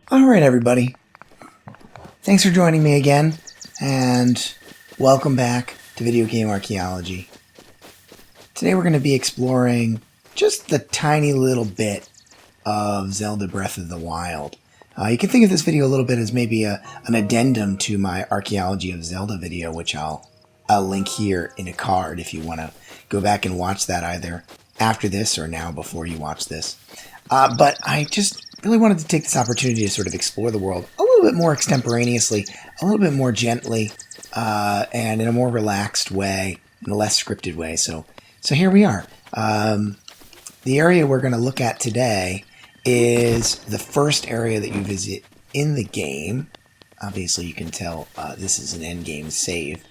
Alright everybody, thanks for joining me again, and welcome back to Video Game Archaeology. Today we're going to be exploring just the tiny little bit of Zelda Breath of the Wild. You can think of this video a little bit as maybe an addendum to my Archaeology of Zelda video, which I'll link here in a card if you want to go back and watch that either after this or now before you watch this. But I just really wanted to take this opportunity to sort of explore the world a little bit more extemporaneously, a little bit more gently, and in a more relaxed way, in a less scripted way. So here we are. The area we're going to look at today is the first area that you visit in the game. Obviously, you can tell this is an endgame save,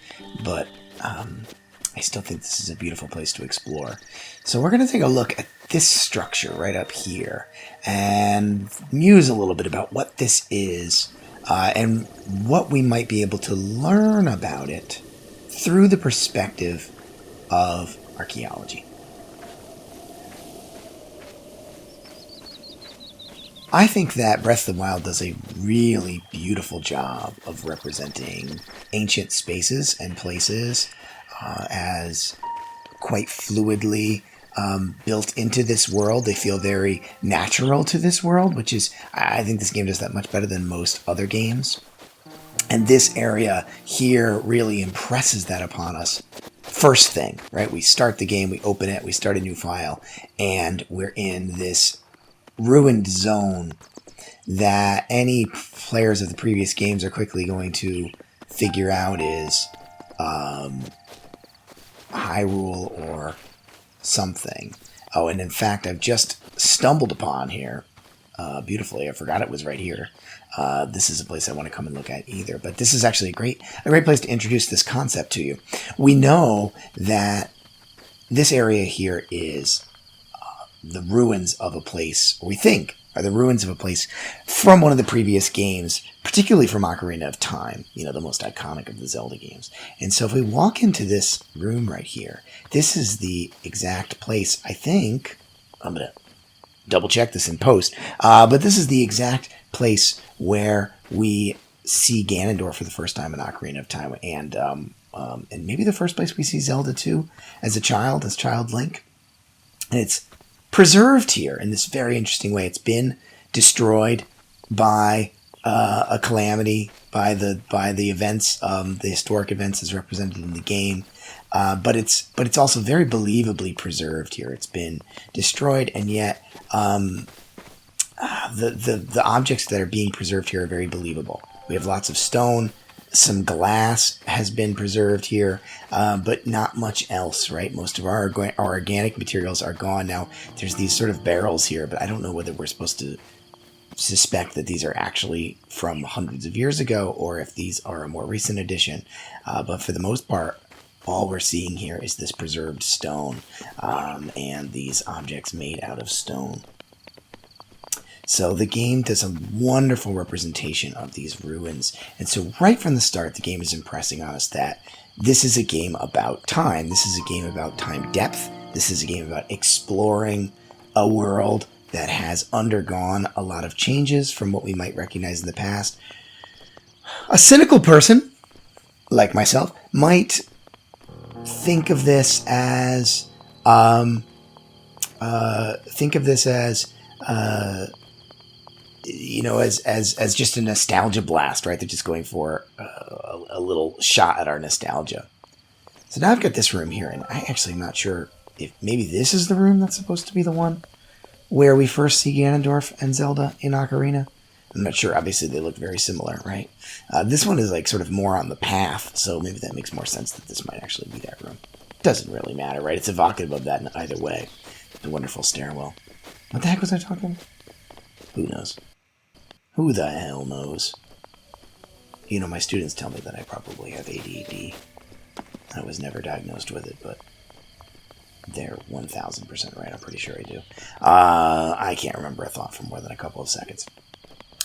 but I still think this is a beautiful place to explore. So we're going to take a look at this structure right up here and muse a little bit about what this is and what we might be able to learn about it through the perspective of archaeology. I think that Breath of the Wild does a really beautiful job of representing ancient spaces and places as quite fluidly built into this world. They feel very natural to this world, which is, I think this game does that much better than most other games. And this area here really impresses that upon us. First thing, right? We start the game, we open it, we start a new file, and we're in this ruined zone that any players of the previous games are quickly going to figure out is Hyrule or something. Oh, and in fact, I've just stumbled upon here beautifully. I forgot it was right here. This is a place I want to come and look at either. But this is actually a great place to introduce this concept to you. We know that this area here is the ruins of a place, or we think are the ruins of a place from one of the previous games, particularly from Ocarina of Time, the most iconic of the Zelda games. And so if we walk into this room right here, this is the exact place, I think, I'm going to double check this in post, but this is the exact place where we see Ganondorf for the first time in Ocarina of Time, and maybe the first place we see Zelda too, as Child Link. And it's preserved here in this very interesting way. It's been destroyed by a calamity, by the events, the historic events as represented in the game. But it's also very believably preserved here. It's been destroyed, and yet the objects that are being preserved here are very believable. We have lots of stone. Some glass has been preserved here, but not much else, right? Most of our organic materials are gone. Now, there's these sort of barrels here, but I don't know whether we're supposed to suspect that these are actually from hundreds of years ago or if these are a more recent addition. But for the most part, all we're seeing here is this preserved stone and these objects made out of stone. So the game does a wonderful representation of these ruins. And so right from the start, the game is impressing on us that this is a game about time. This is a game about time depth. This is a game about exploring a world that has undergone a lot of changes from what we might recognize in the past. A cynical person, like myself, might think of this as as just a nostalgia blast, right? They're just going for a little shot at our nostalgia. So now I've got this room here, and I actually am not sure if maybe this is the room that's supposed to be the one where we first see Ganondorf and Zelda in Ocarina. I'm not sure. Obviously, they look very similar, right? This one is like sort of more on the path, so maybe that makes more sense that this might actually be that room. Doesn't really matter, right? It's evocative of that in either way. The wonderful stairwell. What the heck was I talking? Who knows? Who the hell knows? My students tell me that I probably have ADD. I was never diagnosed with it, but they're 1000% right. I'm pretty sure I do. I can't remember a thought for more than a couple of seconds.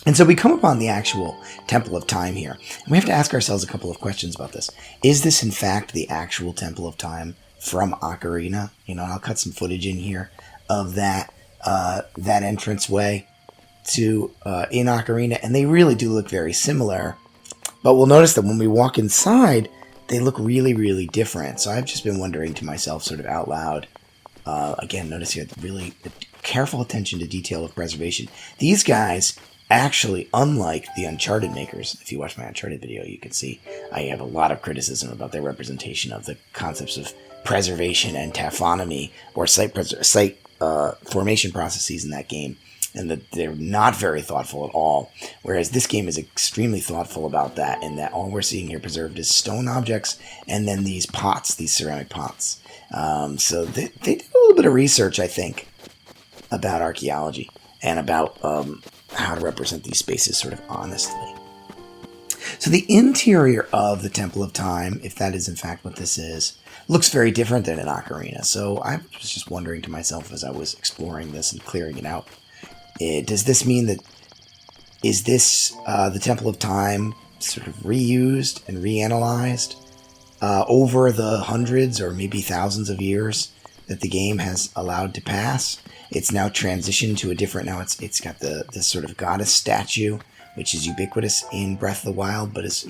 And so we come upon the actual Temple of Time here. And we have to ask ourselves a couple of questions about this. Is this, in fact, the actual Temple of Time from Ocarina? I'll cut some footage in here of that entranceway to in Ocarina, and they really do look very similar. But we'll notice that when we walk inside, they look really, really different. So I've just been wondering to myself, sort of out loud, again, notice here, really careful attention to detail of preservation. These guys, actually, unlike the Uncharted makers, if you watch my Uncharted video, you can see I have a lot of criticism about their representation of the concepts of preservation and taphonomy, or site formation processes in that game, and that they're not very thoughtful at all. Whereas this game is extremely thoughtful about that, and that all we're seeing here preserved is stone objects, and then these pots, these ceramic pots. So they did a little bit of research, I think, about archaeology, and about how to represent these spaces sort of honestly. So the interior of the Temple of Time, if that is in fact what this is, looks very different than in Ocarina. So I was just wondering to myself as I was exploring this and clearing it out, does this mean that, is this the Temple of Time sort of reused and reanalyzed over the hundreds or maybe thousands of years that the game has allowed to pass? It's now transitioned to a different, now it's got this sort of goddess statue, which is ubiquitous in Breath of the Wild, but is,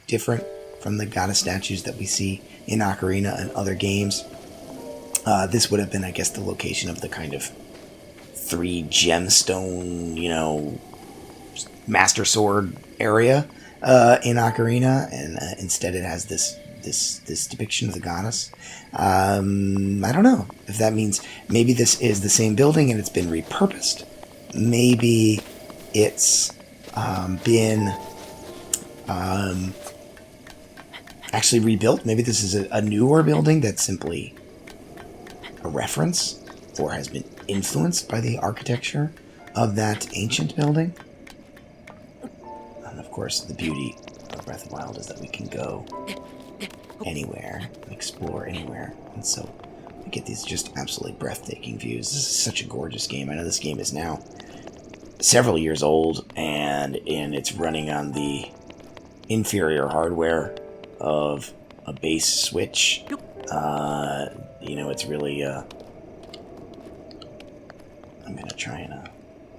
different from the goddess statues that we see in Ocarina and other games. This would have been, I guess, the location of the kind of 3 gemstone, Master Sword area in Ocarina, and instead it has this depiction of the goddess. I don't know if that means maybe this is the same building and it's been repurposed. Maybe it's been actually rebuilt. Maybe this is a newer building that's simply a reference or has been influenced by the architecture of that ancient building. And of course, the beauty of Breath of the Wild is that we can go anywhere, explore anywhere, and so we get these just absolutely breathtaking views. This is such a gorgeous game. I know this game is now several years old, and it's running on the inferior hardware of a base Switch. It's really I'm gonna try and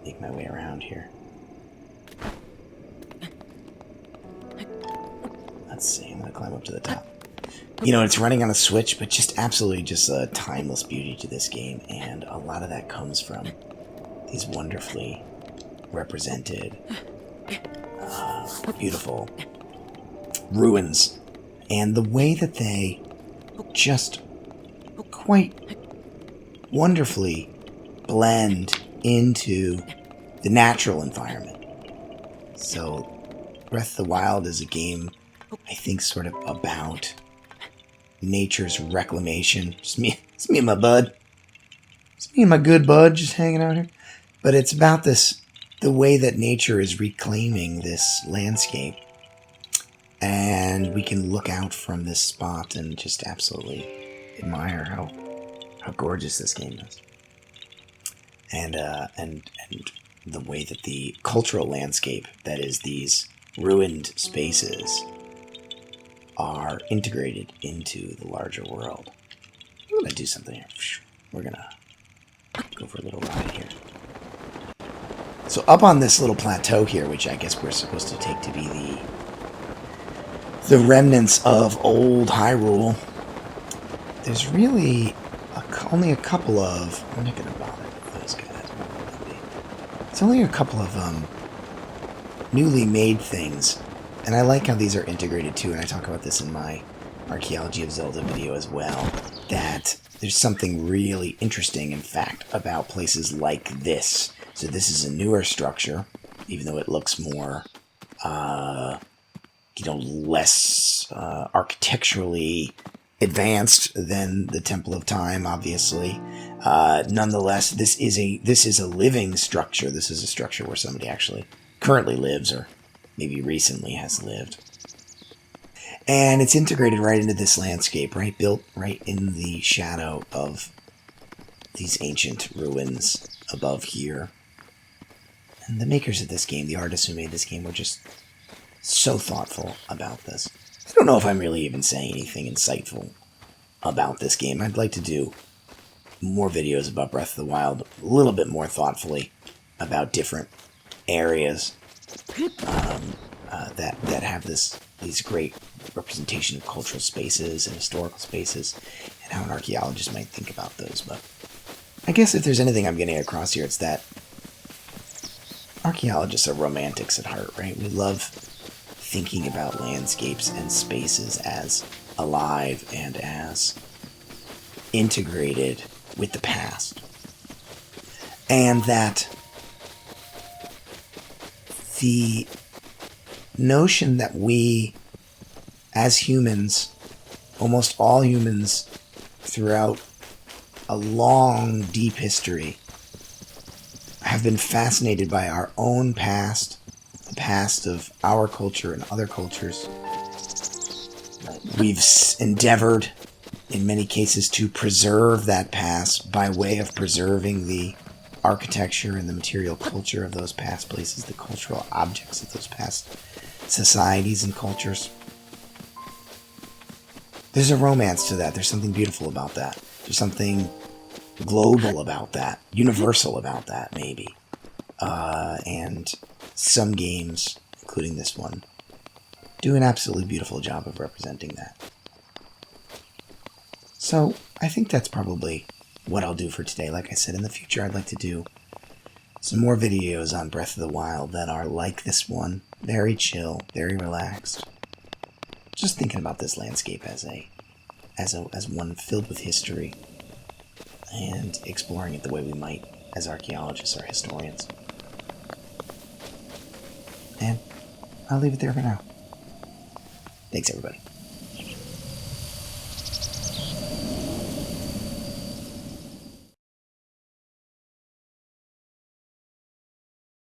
make my way around here. Let's see, I'm gonna climb up to the top. It's running on a Switch, but just absolutely just a timeless beauty to this game, and a lot of that comes from these wonderfully represented, beautiful ruins, and the way that they just quite wonderfully blend into the natural environment. So Breath of the Wild is a game, I think, sort of about nature's reclamation. It's me and my bud. It's me and my good bud just hanging out here. But it's about the way that nature is reclaiming this landscape. And we can look out from this spot and just absolutely admire how gorgeous this game is. And the way that the cultural landscape, that is these ruined spaces, are integrated into the larger world. I'm going to do something here. We're going to go for a little ride here. So up on this little plateau here, which I guess we're supposed to take to be the remnants of old Hyrule, there's really only a couple of... I'm not going to bother with those guys. It's only a couple of newly made things. And I like how these are integrated too, and I talk about this in my Archaeology of Zelda video as well, that there's something really interesting, in fact, about places like this. So this is a newer structure, even though it looks more, less architecturally advanced than the Temple of Time, obviously. Nonetheless, this is a living structure. This is a structure where somebody actually currently lives, or maybe recently has lived. And it's integrated right into this landscape, right? Built right in the shadow of these ancient ruins above here. And the makers of this game, the artists who made this game, were just so thoughtful about this. I don't know if I'm really even saying anything insightful about this game. I'd like to do more videos about Breath of the Wild, a little bit more thoughtfully, about different areas that have these great representation of cultural spaces and historical spaces, and how an archaeologist might think about those. But I guess if there's anything I'm getting across here, it's that archaeologists are romantics at heart, right? We love thinking about landscapes and spaces as alive and as integrated with the past. And that the notion that we, as humans, almost all humans throughout a long, deep history, have been fascinated by our own past, the past of our culture and other cultures. We've endeavored, in many cases, to preserve that past by way of preserving the architecture and the material culture of those past places, the cultural objects of those past societies and cultures. There's a romance to that. There's something beautiful about that. There's something global about that, universal about that, maybe. And some games, including this one, do an absolutely beautiful job of representing that. So I think that's probably what I'll do for today. Like I said, in the future I'd like to do some more videos on Breath of the Wild that are like this one, very chill, very relaxed. Just thinking about this landscape as one filled with history, and exploring it the way we might as archaeologists or historians. And I'll leave it there for now. Thanks, everybody.